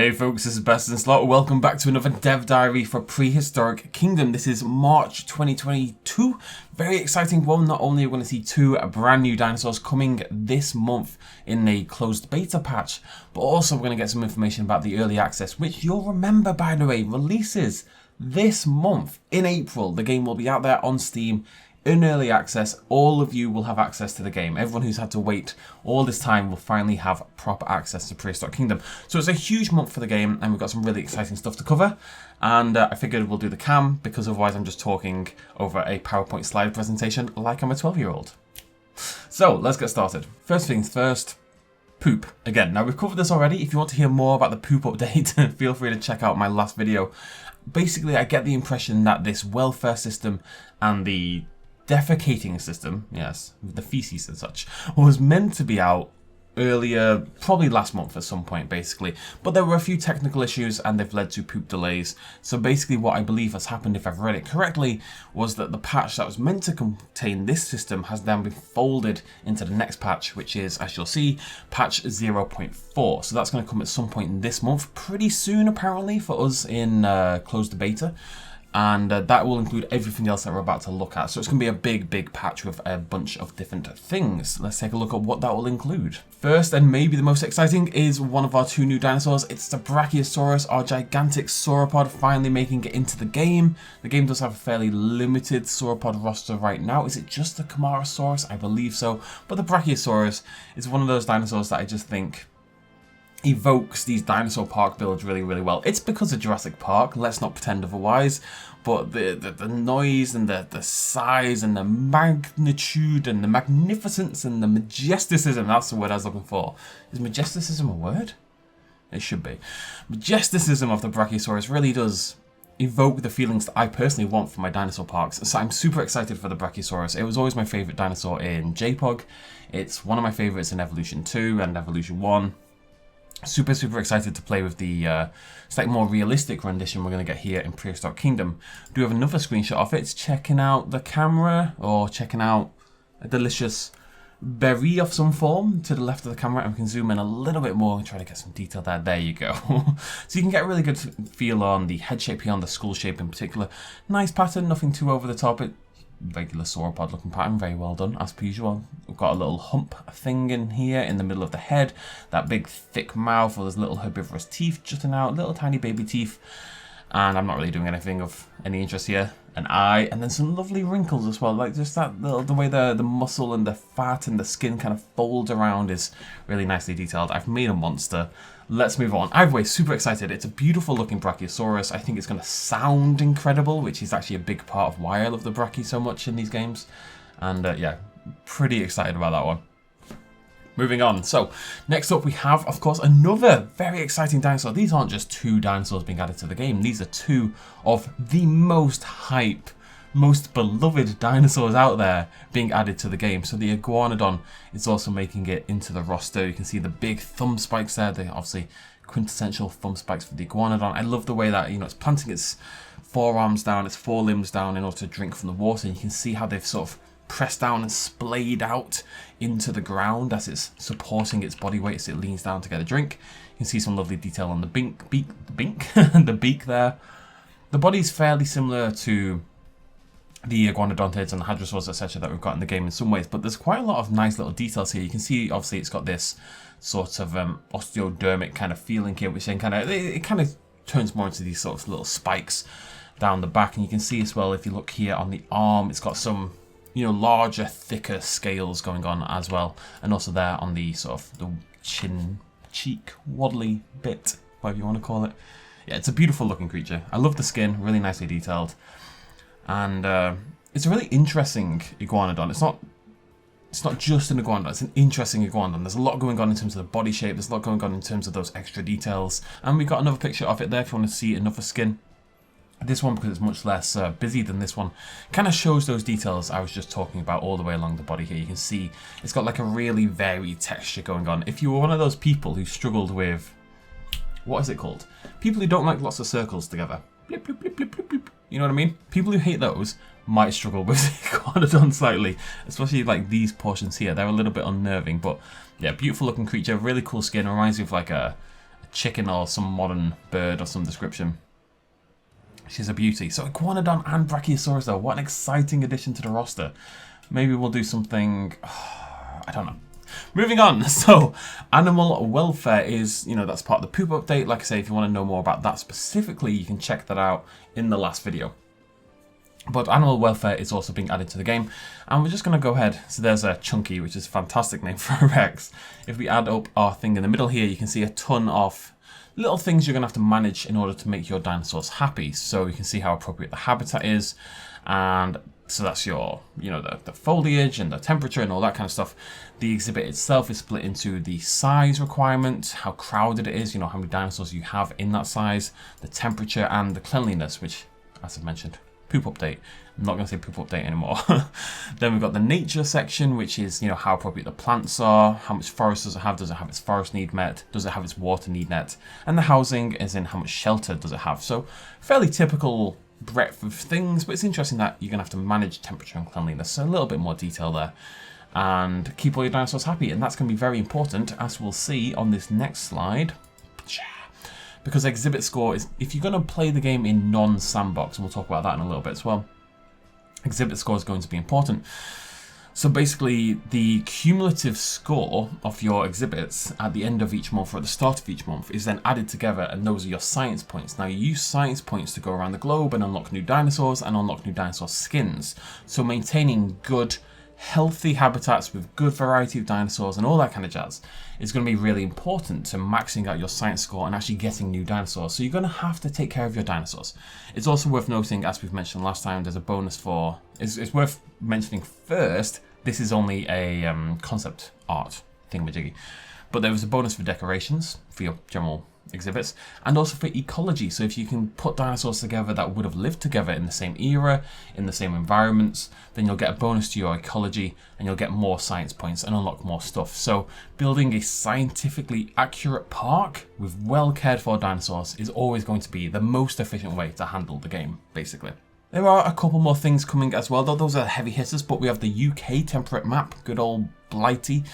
Hey folks, this is Best in Slot. Welcome back to another dev diary for Prehistoric Kingdom. This is March 2022. Very exciting one. Not only are we going to see two brand new dinosaurs coming this month in a closed beta patch, but also we're going to get some information about the early access, which you'll remember, by the way, releases this month in April. The game will be out there on Steam in early access. All of you will have access to the game. Everyone who's had to wait all this time will finally have proper access to Prehistoric Kingdom. So it's a huge month for the game, and we've got some really exciting stuff to cover. And I figured we'll do the cam, because otherwise I'm just talking over a PowerPoint slide presentation like I'm a 12-year-old. So let's get started. First things first, poop. Again, now we've covered this already. If you want to hear more about the poop update, feel free to check out my last video. Basically, I get the impression that this welfare system and the defecating system, yes, the feces and such, was meant to be out earlier, probably last month at some point, basically. But there were a few technical issues and they've led to poop delays. So basically what I believe has happened, if I've read it correctly, was that the patch that was meant to contain this system has then been folded into the next patch, which is, as you'll see, patch 0.4. So that's going to come at some point in this month, pretty soon apparently for us in closed beta. And that will include everything else that we're about to look at. So it's going to be a big patch with a bunch of different things. Let's take a look at what that will include. First, and maybe the most exciting, is one of our two new dinosaurs. It's the Brachiosaurus, our gigantic sauropod, finally making it into the game. The game does have a fairly limited sauropod roster right now. Is it just the Camarasaurus? I believe so. But the Brachiosaurus is one of those dinosaurs that I just think evokes these dinosaur park builds really well. It's because of Jurassic Park, let's not pretend otherwise, but the noise and the size and the magnitude and the magnificence and the majesticism, that's the word I was looking for. Is majesticism a word? It should be. Majesticism of the Brachiosaurus really does evoke the feelings that I personally want for my dinosaur parks. So I'm super excited for the Brachiosaurus. It was always my favourite dinosaur in JPOG. It's one of my favourites in Evolution 2 and Evolution 1. Super excited to play with the slightly more realistic rendition we're going to get here in Prehistoric Kingdom. Do have another screenshot of it. It's checking out the camera, or checking out a delicious berry of some form to the left of the camera, and we can zoom in a little bit more and try to get some detail there. There you go. So you can get a really good feel on the head shape here, on the skull shape in particular. Nice pattern, nothing too over the top. Regular sauropod looking pattern, very well done as per usual. We've got a little hump thing in here in the middle of the head, that big thick mouth with those little herbivorous teeth jutting out, little tiny baby teeth, and I'm not really doing anything of any interest here. An eye, and then some lovely wrinkles as well, like just that little, the way the muscle and the fat and the skin kind of folds around is really nicely detailed. I've made a monster. Let's move on. Either way, super excited. It's a beautiful looking Brachiosaurus. I think it's going to sound incredible, which is actually a big part of why I love the Brachie so much in these games. And yeah, pretty excited about that one. Moving on. So next up we have, of course, another very exciting dinosaur. These aren't just two dinosaurs being added to the game. These are two of the most hype, most beloved dinosaurs out there being added to the game. So the IGUANODON is also making it into the roster. You can see the big thumb spikes there. They're obviously quintessential thumb spikes for the IGUANODON. I love the way that, you know, it's planting its forearms down, its forelimbs down in order to drink from the water. And you can see how they've sort of pressed down and splayed out into the ground as it's supporting its body weight as it leans down to get a drink. You can see some lovely detail on the the beak there. The body's fairly similar to the iguanodontids and the hadrosaurs, etc. that we've got in the game in some ways, but there's quite a lot of nice little details here. You can see obviously it's got this sort of osteodermic kind of feeling here, which then it kind of turns more into these sort of little spikes down the back. And you can see as well, if you look here on the arm, it's got some, you know, larger, thicker scales going on as well, and also there on the sort of the cheek waddly bit, whatever you want to call it. Yeah, it's a beautiful looking creature. I love the skin, really nicely detailed. And it's a really interesting iguanodon. It's not just an iguanodon, it's an interesting iguanodon. There's a lot going on in terms of the body shape, there's a lot going on in terms of those extra details. And we've got another picture of it there if you want to see another skin. This one, because it's much less busy than this one, kind of shows those details I was just talking about all the way along the body here. You can see it's got like a really varied texture going on. If you were one of those people who struggled with, what is it called? People who don't like lots of circles together. Blip, blip, blip, blip, blip, blip. You know what I mean? People who hate those might struggle with Iguanodon slightly, especially like these portions here. They're a little bit unnerving, but yeah, beautiful looking creature, really cool skin. Reminds me of like a chicken or some modern bird or some description. She's a beauty. So Iguanodon and Brachiosaurus though, what an exciting addition to the roster. Maybe we'll do something, I don't know. Moving on, so animal welfare is, that's part of the poop update. Like I say, if you want to know more about that specifically, you can check that out in the last video. But animal welfare is also being added to the game, and we're just going to go ahead. So there's a Chunky, which is a fantastic name for a Rex. If we add up our thing in the middle here, you can see a ton of little things you're going to have to manage in order to make your dinosaurs happy. So you can see how appropriate the habitat is, and so that's your, the foliage and the temperature and all that kind of stuff. The exhibit itself is split into the size requirement, how crowded it is, how many dinosaurs you have in that size, the temperature and the cleanliness, which, as I mentioned, poop update. I'm not going to say poop update anymore. Then we've got the nature section, which is, how appropriate the plants are, how much forest does it have its forest need met, does it have its water need met, and the housing is in how much shelter does it have. So fairly typical breadth of things, but it's interesting that you're going to have to manage temperature and cleanliness, so a little bit more detail there, and keep all your dinosaurs happy, and that's going to be very important, as we'll see on this next slide. Because exhibit score is, if you're going to play the game in non-sandbox, and we'll talk about that in a little bit as well, exhibit score is going to be important. So basically, the cumulative score of your exhibits at the end of each month or at the start of each month is then added together, and those are your science points. Now, you use science points to go around the globe and unlock new dinosaurs and unlock new dinosaur skins. So maintaining good, healthy habitats with good variety of dinosaurs and all that kind of jazz is going to be really important to maxing out your science score and actually getting new dinosaurs. So you're going to have to take care of your dinosaurs. It's also worth noting, as we've mentioned last time, there's a bonus for, it's worth mentioning first, this is only a concept art thingamajiggy, but there was a bonus for decorations for your general exhibits, and also for ecology. So if you can put dinosaurs together that would have lived together in the same era, in the same environments, then you'll get a bonus to your ecology and you'll get more science points and unlock more stuff. So building a scientifically accurate park with well cared for dinosaurs is always going to be the most efficient way to handle the game, basically. There are a couple more things coming as well, though those are heavy hitters, but we have the UK temperate map, good old Blighty,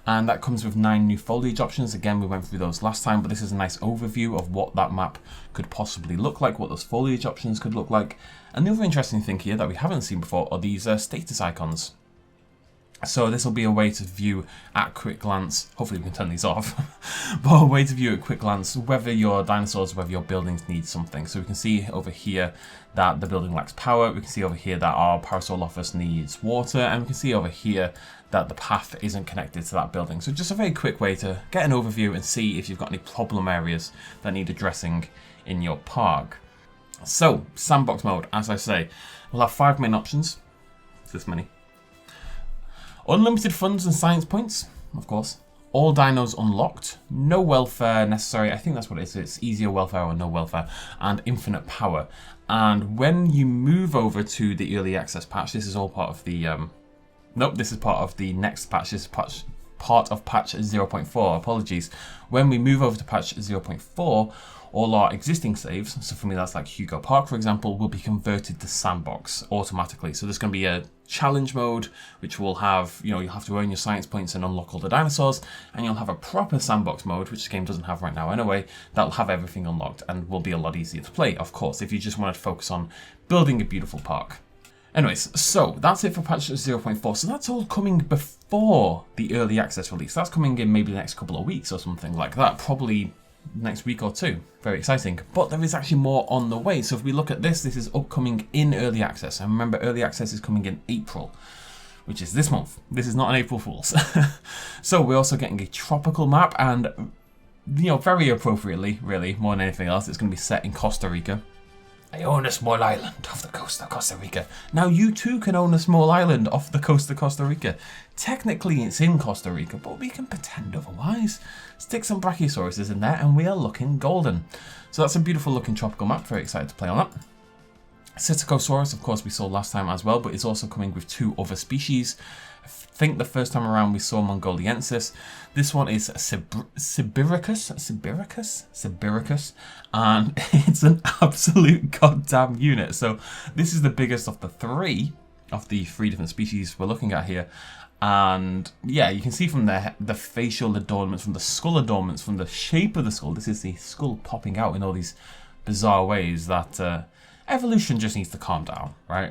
and that comes with 9 new foliage options. Again, we went through those last time, but this is a nice overview of what that map could possibly look like, what those foliage options could look like. And the other interesting thing here that we haven't seen before are these status icons. So this will be a way to view at quick glance, hopefully we can turn these off, but a way to view at quick glance whether your dinosaurs, whether your buildings need something. So we can see over here that the building lacks power, we can see over here that our Parasaurolophus needs water, and we can see over here that the path isn't connected to that building. So just a very quick way to get an overview and see if you've got any problem areas that need addressing in your park. So, sandbox mode, as I say, we'll have 5 main options, this many. Unlimited funds and science points, of course. All dinos unlocked. No welfare necessary. I think that's what it is. It's easier welfare or no welfare. And infinite power. And when you move over to the early access patch, this is all part of the... nope, this is part of the next patch. This is part of patch 0.4. Apologies. When we move over to patch 0.4, all our existing saves, so for me that's like Hugo Park for example, will be converted to sandbox automatically. So there's going to be a challenge mode which will have, you'll have to earn your science points and unlock all the dinosaurs, and you'll have a proper sandbox mode, which the game doesn't have right now anyway, that'll have everything unlocked and will be a lot easier to play, of course, if you just want to focus on building a beautiful park. Anyways, so that's it for patch 0.4. So that's all coming before the early access release. That's coming in maybe the next couple of weeks or something like that, probably next week or two. Very exciting. But there is actually more on the way. So if we look at this, this is upcoming in early access. And remember, early access is coming in April, which is this month. This is not an April Fool's. So we're also getting a tropical map, and very appropriately, really, more than anything else, it's going to be set in Costa Rica. I own a small island off the coast of Costa Rica. Now you too can own a small island off the coast of Costa Rica. Technically it's in Costa Rica, but we can pretend otherwise. Stick some Brachiosauruses in there and we are looking golden. So that's a beautiful looking tropical map, very excited to play on that. Psittacosaurus, of course, we saw last time as well, but it's also coming with 2 other species. I think the first time around we saw Mongoliensis. This one is Sibiricus, and it's an absolute goddamn unit. So this is the biggest of the 3 different species we're looking at here, And yeah, you can see from the facial adornments, from the skull adornments, from the shape of the skull, this is the skull popping out in all these bizarre ways, that evolution just needs to calm down, right?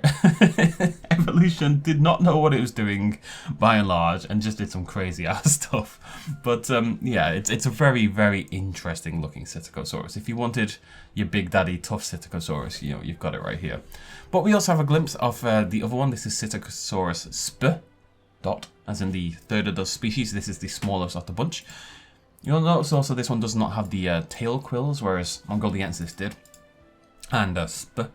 Evolution did not know what it was doing, by and large, and just did some crazy ass stuff. But yeah, it's a very, very interesting looking Psittacosaurus. If you wanted your big daddy tough Psittacosaurus, you know, you've got it right here. But we also have a glimpse of the other one. This is Psittacosaurus sp. Dot, as in the third of those species. This is the smallest of the bunch. You'll notice also this one does not have the tail quills, whereas Mongoliensis did. And Sp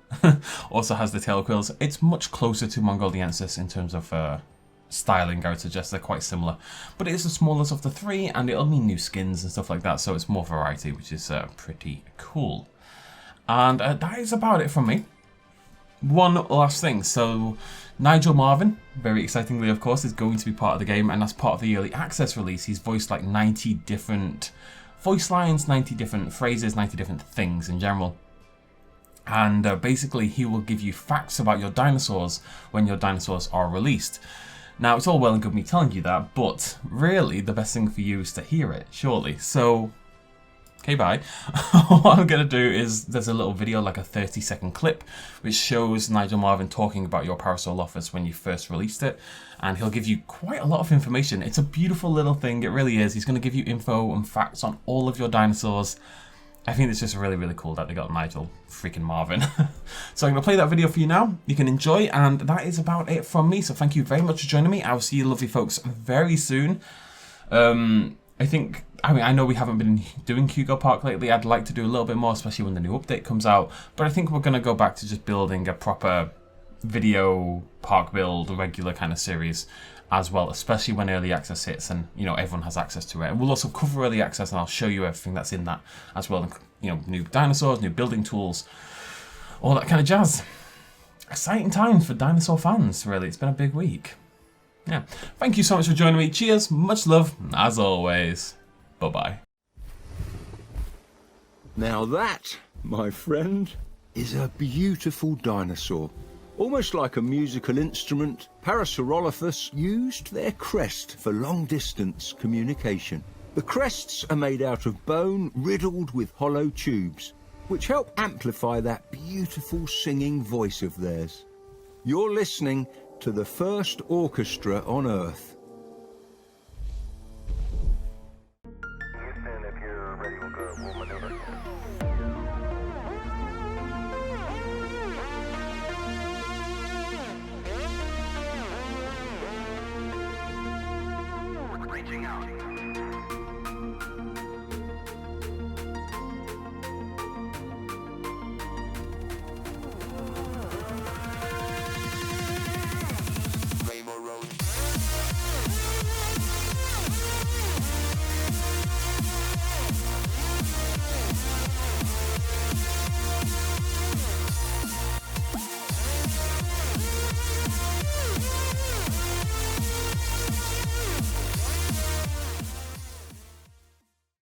also has the tail quills. It's much closer to Mongoliensis in terms of styling, I would suggest. They're quite similar. But it is the smallest of the three, and it'll mean new skins and stuff like that, so it's more variety, which is pretty cool. And that is about it from me. One last thing, so Nigel Marvin, very excitingly of course, is going to be part of the game, and as part of the early access release, he's voiced like 90 different voice lines, 90 different phrases, 90 different things in general. And basically he will give you facts about your dinosaurs when your dinosaurs are released. Now, it's all well and good me telling you that, but really the best thing for you is to hear it, surely. So, okay, bye. What I'm going to do is, there's a little video, like a 30-second clip, which shows Nigel Marvin talking about your Parasaurolophus when you first released it. And he'll give you quite a lot of information. It's a beautiful little thing, it really is. He's going to give you info and facts on all of your dinosaurs. I think it's just really, really cool that they got Nigel freaking Marvin. So I'm going to play that video for you now. You can enjoy, and that is about it from me. So thank you very much for joining me. I'll see you lovely folks very soon. I know we haven't been doing Hugo Park lately. I'd like to do a little bit more, especially when the new update comes out. But I think we're going to go back to just building a proper video park build, a regular kind of series as well, especially when early access hits and, you know, everyone has access to it. And we'll also cover early access, and I'll show you everything that's in that as well. You know, new dinosaurs, new building tools, all that kind of jazz. Exciting times for dinosaur fans, really. It's been a big week. Yeah. Thank you so much for joining me. Cheers. Much love, as always. Bye-bye. Now that, my friend, is a beautiful dinosaur. Almost like a musical instrument, Parasaurolophus used their crest for long-distance communication. The crests are made out of bone riddled with hollow tubes, which help amplify that beautiful singing voice of theirs. You're listening to the first orchestra on Earth. Houston, if you're ready, we'll maneuver. Reaching out.